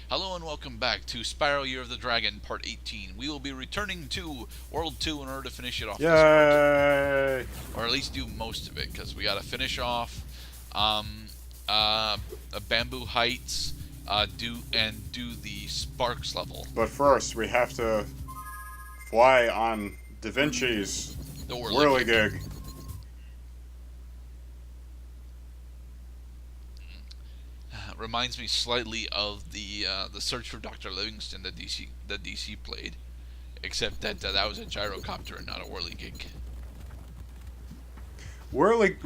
Hello and welcome back to Spyro Year of the Dragon, Part 18. We will be returning to World 2 in order to finish it off this part. Yay! Or at least do most of it, because we gotta finish off um, Bamboo Heights, do the Sparks level. But first, we have to fly on Da Vinci's The Whirligig. whirligig. Reminds me slightly of the Search for Dr. Livingston that DC played, except that that was a gyrocopter and not a whirligig. Whirlig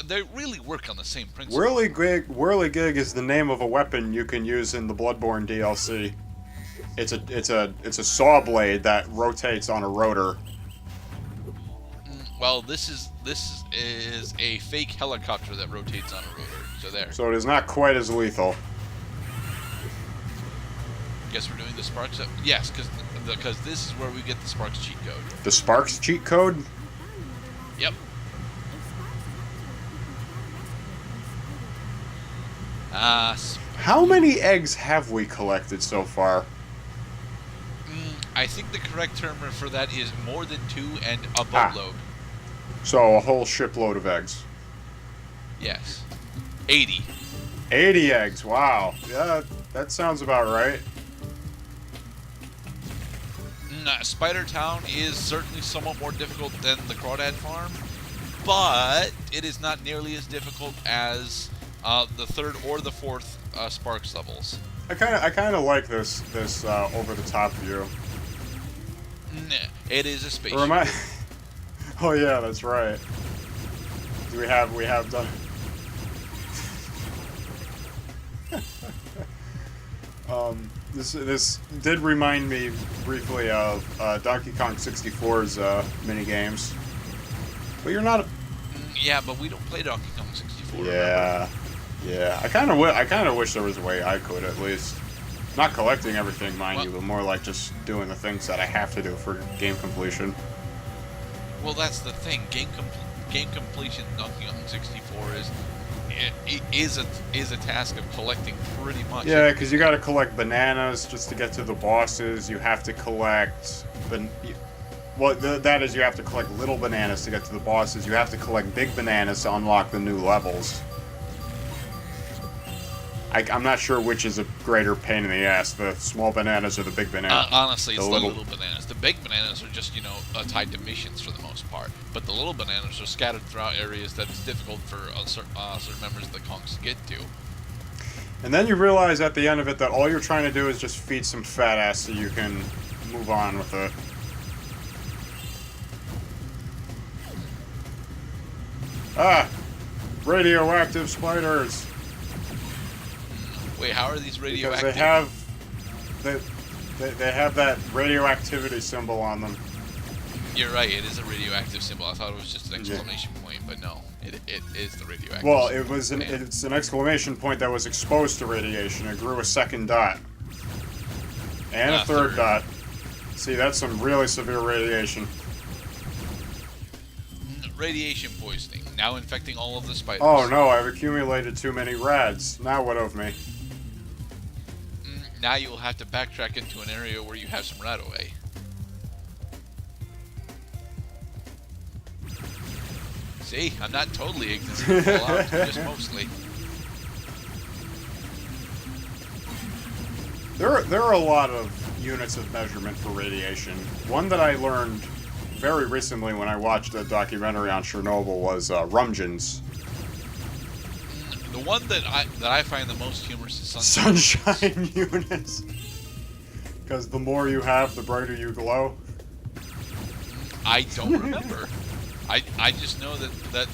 They really work on the same principle. whirligig is the name of a weapon you can use in the Bloodborne DLC. It's a saw blade that rotates on a rotor. Well, this is a fake helicopter that rotates on a rotor. So there. So it is not quite as lethal. Guess we're doing the Sparks up. Yes, because this is where we get the Sparks cheat code. The Sparks cheat code? Yep. How many eggs have we collected so far? I think the correct term for that is more than 2 and a boatload. So a whole shipload of eggs. Yes. 80. 80 eggs, wow. Yeah, that sounds about right. Spider Town is certainly somewhat more difficult than the Crawdad Farm, but it is not nearly as difficult as the third or the fourth Sparks levels. I kind of like this over the top view. It is a spaceship. Oh yeah, that's right. We have done. This did remind me briefly of Donkey Kong 64's mini games. But you're not. Yeah, but we don't play Donkey Kong 64. Yeah, yeah. I kind of wish there was a way I could at least. Not collecting everything, mind you, but more like just doing the things that I have to do for game completion. Well, that's the thing. Game completion in Donkey Kong 64 is a task of collecting pretty much. Yeah, because you got to collect bananas just to get to the bosses. You have to collect that is, you have to collect little bananas to get to the bosses. You have to collect big bananas to unlock the new levels. I'm not sure which is a greater pain in the ass, the small bananas or the big bananas. Honestly, it's the little bananas. The big bananas are just, tied to missions for the most part. But the little bananas are scattered throughout areas that is difficult for certain members of the Kongs to get to. And then you realize at the end of it that all you're trying to do is just feed some fat ass so you can move on with it. Ah! Radioactive spiders! Wait, how are these radioactive? Because they have that radioactivity symbol on them. You're right, it is a radioactive symbol. I thought it was just an exclamation point, but no, it is the radioactive Well, symbol. it's an exclamation point that was exposed to radiation. It grew a second dot. And a third dot. See, that's some really severe radiation. Radiation poisoning, now infecting all of the spiders. Oh no, I've accumulated too many rads. Now what of me? Now you will have to backtrack into an area where you have some right away. See, I'm not totally ignorant of Fallout, just mostly. There are a lot of units of measurement for radiation. One that I learned very recently when I watched a documentary on Chernobyl was rumgens. The one that I find the most humorous is sunshine units. Because the more you have, the brighter you glow. I don't remember. I just know that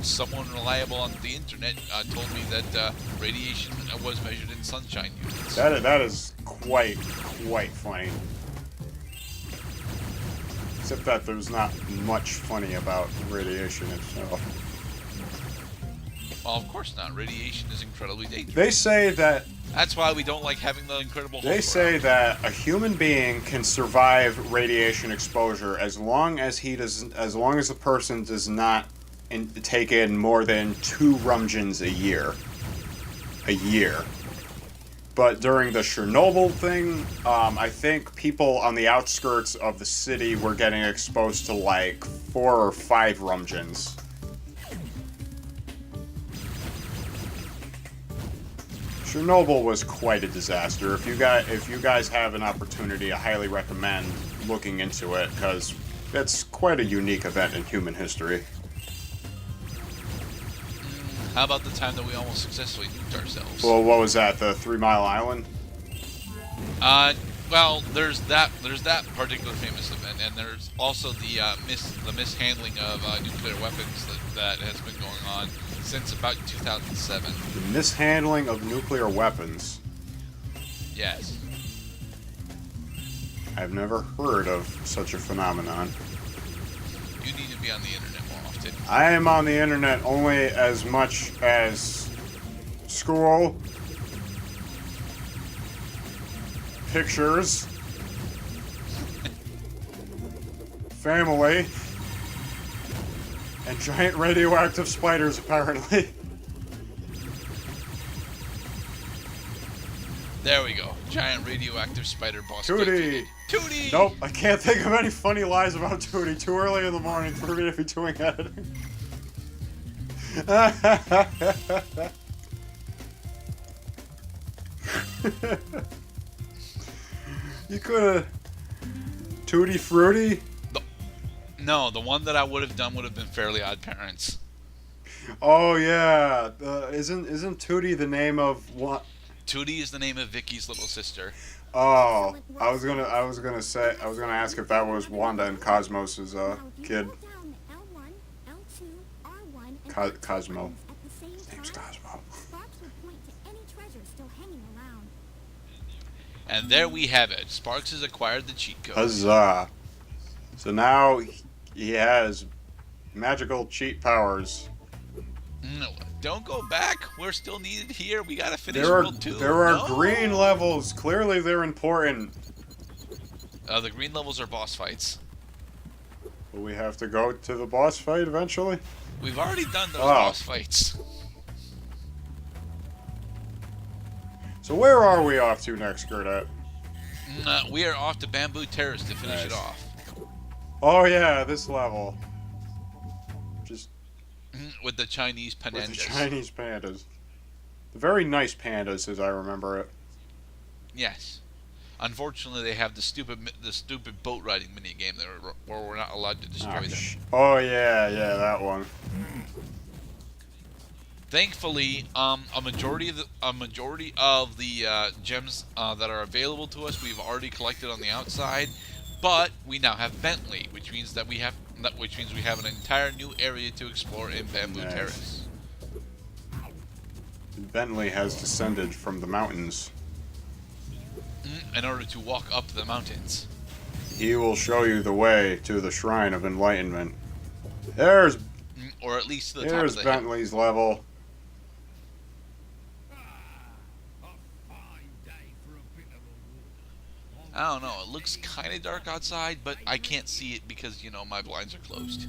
someone reliable on the internet told me that radiation was measured in sunshine units. That is quite funny. Except that there's not much funny about radiation itself. Well, of course not. Radiation is incredibly dangerous. They say that... That's why we don't like having the Incredible Hulk They say around. that a human being can survive radiation exposure as long as the person does not take in more than 2 rumgens a year. But during the Chernobyl thing, I think people on the outskirts of the city were getting exposed to like 4 or 5 rumgens. Chernobyl was quite a disaster. If you guys have an opportunity, I highly recommend looking into it, because it's quite a unique event in human history. How about the time that we almost successfully nuked ourselves? Well, what was that? The 3 Mile Island? Well, there's that particular famous event, and there's also the mishandling of nuclear weapons that has been going on since about 2007. The mishandling of nuclear weapons. Yes. I've never heard of such a phenomenon. You need to be on the internet more often. I am on the internet only as much as school, pictures, family, and giant radioactive spiders, apparently. There we go. Giant radioactive spider boss. Tootie! Tootie! Nope, I can't think of any funny lies about Tootie. Too early in the morning for me to be doing editing. You could've... Tutti Frutti? No, the one that I would have done would have been Fairly Odd Parents. Oh yeah, isn't Tootie the name of what? Tootie is the name of Vicky's little sister. Oh, I was gonna ask if that was Wanda and Cosmos's kid. Cosmo. His name's Cosmo. And there we have it. Sparks has acquired the cheat code. Huzzah! So now he has magical cheat powers. No, don't go back. We're still needed here. We gotta finish There World 2. are green levels. Clearly, they're important. The green levels are boss fights. Will we have to go to the boss fight eventually? We've already done those boss fights. So where are we off to next, Gerdat? We are off to Bamboo Terrace to finish it off. Oh yeah, this level. Just with the Chinese pandas. with the Chinese pandas. The very nice pandas, as I remember it. Yes. Unfortunately, they have the stupid boat riding minigame where we're not allowed to destroy them. Oh yeah, that one. Thankfully, a majority of the gems that are available to us we've already collected on the outside, but we now have Bentley, which means we have an entire new area to explore in Bamboo Terrace. Bentley has descended from the mountains. In order to walk up the mountains. He will show you the way to the Shrine of Enlightenment. There's... Or at least to the top of the Bentley's level. I don't know, it looks kind of dark outside, but I can't see it because, my blinds are closed.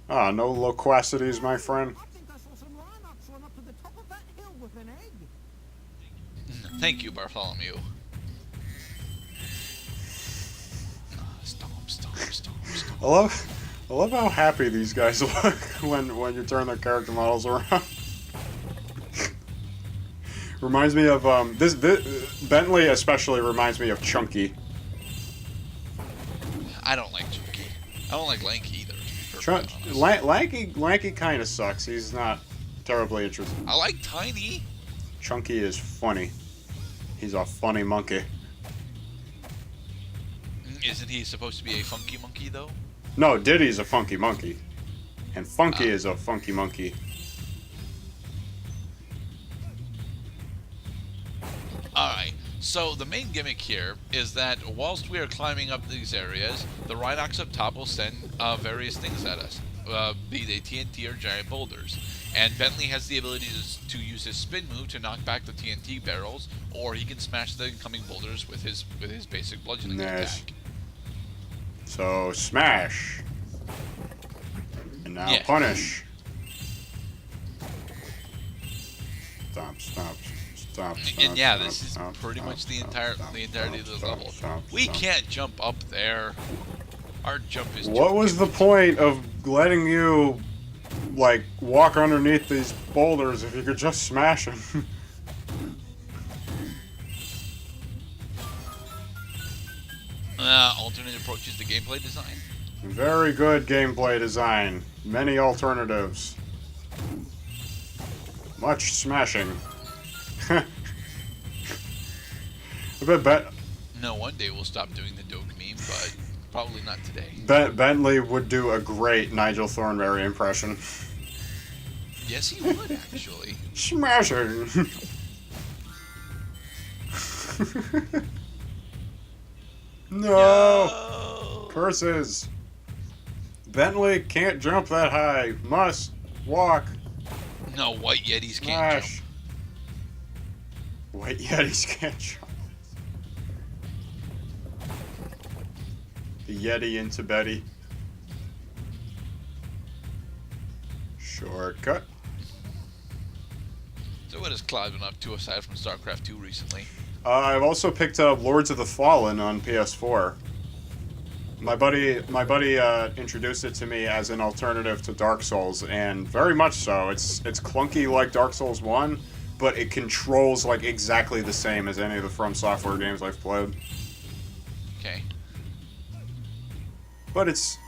Ah, no loquacities, my friend. Thank you, Bartholomew. Stomp. I love how happy these guys look when you turn their character models around. Reminds me of this Bentley especially reminds me of Chunky. I don't like Chunky. I don't like Lanky either. Lanky kind of sucks. He's not terribly interesting. I like Tiny. Chunky is funny. He's a funny monkey. Isn't he supposed to be a funky monkey, though? No, Diddy's a funky monkey. And Funky is a funky monkey. Alright, so the main gimmick here is that whilst we are climbing up these areas, the Rhinox up top will send various things at us, be they TNT or giant boulders. And Bentley has the ability to use his spin move to knock back the TNT barrels, or he can smash the incoming boulders with his basic bludgeoning attack. So, smash. And now punish. And yeah, this is pretty much the entirety of the level. We can't jump up there. Our jump is. What was the point of letting you, like, walk underneath these boulders if you could just smash them? Alternate approaches to gameplay design. Very good gameplay design. Many alternatives. Much smashing. I bet No, one day we'll stop doing the Doge meme, but probably not today. Bentley would do a great Nigel Thornberry impression. Yes, he would, actually. Smashing! No! Curses! Bentley can't jump that high. Must walk. No, White Yetis can't Smash. jump. White Yetis can't jump. The Yeti into Betty. Shortcut. So what has Cloud been up to aside from StarCraft 2 recently? I've also picked up Lords of the Fallen on PS4. My buddy introduced it to me as an alternative to Dark Souls, and very much so. It's clunky like Dark Souls 1, but it controls like exactly the same as any of the From Software games I've played. Okay. But it's...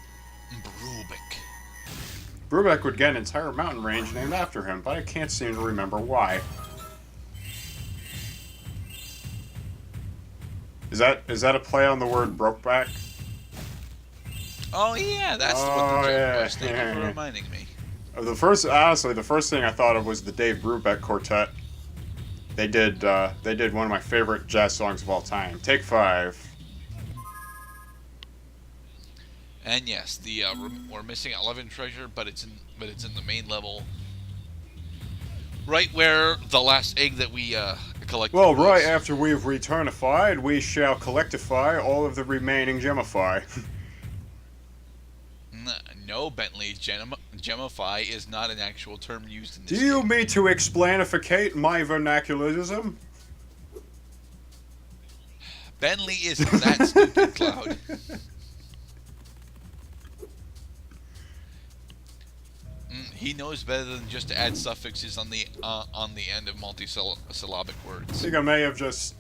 Brubeck would get an entire mountain range named after him, but I can't seem to remember why. Is that a play on the word Brokeback? Oh yeah, that's what the joke was. Thank you for reminding me. Honestly, the first thing I thought of was the Dave Brubeck Quartet. They did one of my favorite jazz songs of all time. Take 5. And yes, the we're missing 11 treasure, but it's in the main level, right where the last egg that we collected. Well, was. right after we've returnified, we shall collectify all of the remaining gemify. No, Bentley, gemify is not an actual term used in this Do you game. mean to explanificate my vernacularism? Bentley isn't that stupid, Cloud. He knows better than just to add suffixes on the end of multi-syllabic words. I think I may have just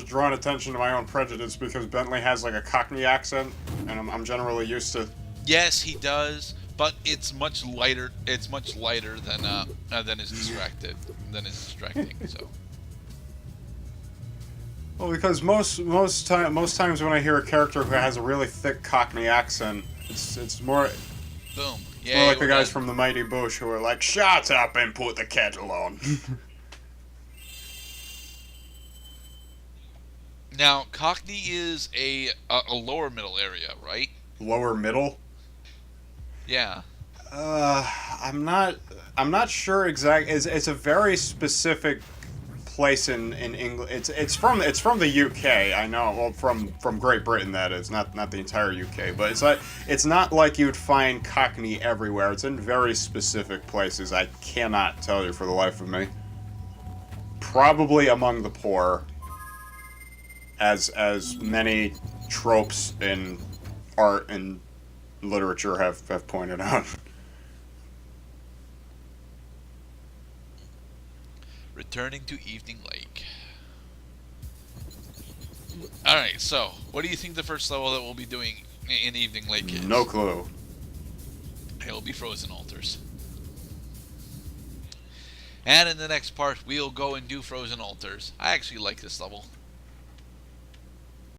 drawn attention to my own prejudice because Bentley has like a Cockney accent, and I'm generally used to. Yes, he does, but it's much lighter. It's much lighter than is distracting. So. Well, because most times when I hear a character who has a really thick Cockney accent, it's more. Boom. Yeah, more like the guys from the Mighty Boosh who are like, "Shut up and put the kettle on." Now, Cockney is a lower middle area, right? Lower middle? Yeah. I'm not sure exactly. It's a very specific place in England. It's from the UK. I know. Well, from Great Britain, that is, not the entire UK. But it's not like you'd find Cockney everywhere. It's in very specific places. I cannot tell you for the life of me. Probably among the poor, as many tropes in art and literature have pointed out. Returning to Evening Lake. Alright, so, what do you think the first level that we'll be doing in Evening Lake is? No clue. It'll be Frozen Altars. And in the next part, we'll go and do Frozen Altars. I actually like this level.